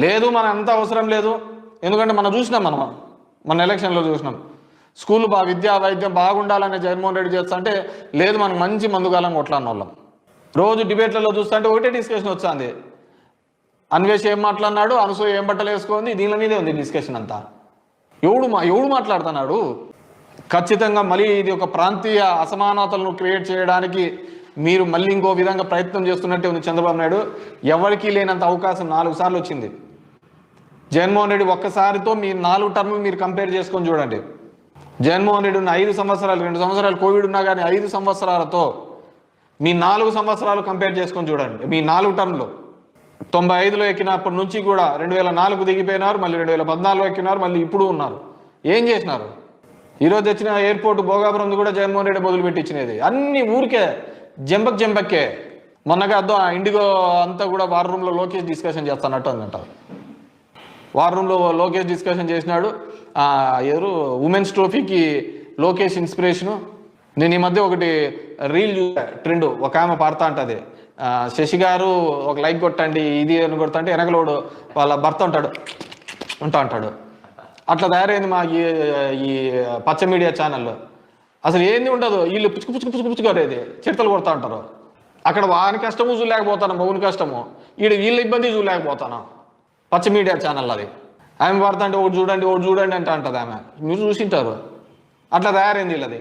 లేదు మన అంత అవసరం లేదు. ఎందుకంటే మనం చూసినాం, మన ఎలక్షన్లో చూసినాం. స్కూల్ విద్యా వైద్యం బాగుండాలని జగన్మోహన్ రెడ్డి చేస్తా అంటే లేదు మనకు మంచి మందుగాలం కొట్లాడిన వాళ్ళం. రోజు డిబేట్లలో చూస్తా అంటే ఒకటే డిస్కషన్ వస్తుంది. అన్వేష్ ఏం మాట్లాడినాడు, అనసూయ ఏం బట్టలు వేసుకుంది, దీని మీదే ఉంది డిస్కషన్ అంతా. ఎవడు మాట్లాడుతున్నాడు? ఖచ్చితంగా మళ్ళీ ఇది ఒక ప్రాంతీయ అసమానతలను క్రియేట్ చేయడానికి మీరు మళ్ళీ ఇంకో విధంగా ప్రయత్నం చేస్తున్నట్టే ఉంది చంద్రబాబు నాయుడు. ఎవరికీ లేనంత అవకాశం 4 సార్లు వచ్చింది జగన్మోహన్ రెడ్డి. ఒక్కసారితో మీ 4 టర్ములు మీరు కంపేర్ చేసుకొని చూడండి. జగన్మోహన్ రెడ్డి ఉన్న 5 సంవత్సరాలు, 2 సంవత్సరాలు కోవిడ్ ఉన్నా కానీ 5 సంవత్సరాలతో మీ 4 సంవత్సరాలు కంపేర్ చేసుకొని చూడండి. మీ 4 టర్ములు 95లో ఎక్కినప్పటి నుంచి కూడా 2004 దిగిపోయినారు, మళ్ళీ 2014లో ఎక్కినారు, మళ్ళీ ఇప్పుడు ఉన్నారు. ఏం చేసినారు? ఈరోజు వచ్చిన ఎయిర్పోర్ట్ భోగాపురం కూడా జగన్మోహన్ రెడ్డి మొదలు పెట్టించినది. అన్ని ఊరికే జంబక్కే. మొన్నగా అర్థం ఇండిగో అంతా కూడా వార్ రూమ్లో లోకేష్ డిస్కషన్ చేస్తానట్టు అందంట. వార్ రూమ్లో లోకేష్ డిస్కషన్ చేసినాడు. ఎవరు ఉమెన్స్ ట్రోఫీకి లోకేష్ ఇన్స్పిరేషను. నేను ఈ మధ్య ఒకటి రీల్ ట్రెండ్, ఒక ఆమె పాడుతూ ఉంటుంది, శశి గారు ఒక లైక్ కొట్టండి ఇది అని కొడతా అంటే వెనకలోడు వాళ్ళ భర్త అంటాడు. అట్లా తయారైంది మా ఈ పచ్చ మీడియా ఛానల్లో. అసలు ఏంది ఉండదు, వీళ్ళు పుచ్చుకోరేది చిడతలు కొడతా ఉంటారు. అక్కడ వాని కష్టము చూడలేకపోతాను, మౌని కష్టము, వీళ్ళ ఇబ్బంది చూడలేకపోతాను. పచ్చ మీడియా ఛానల్ అది. ఆమె వాడుతా అంటే ఒకటి చూడండి అంటే అంటది ఆమె. మీరు చూసింటారు. అట్లా తయారైంది వీళ్ళది.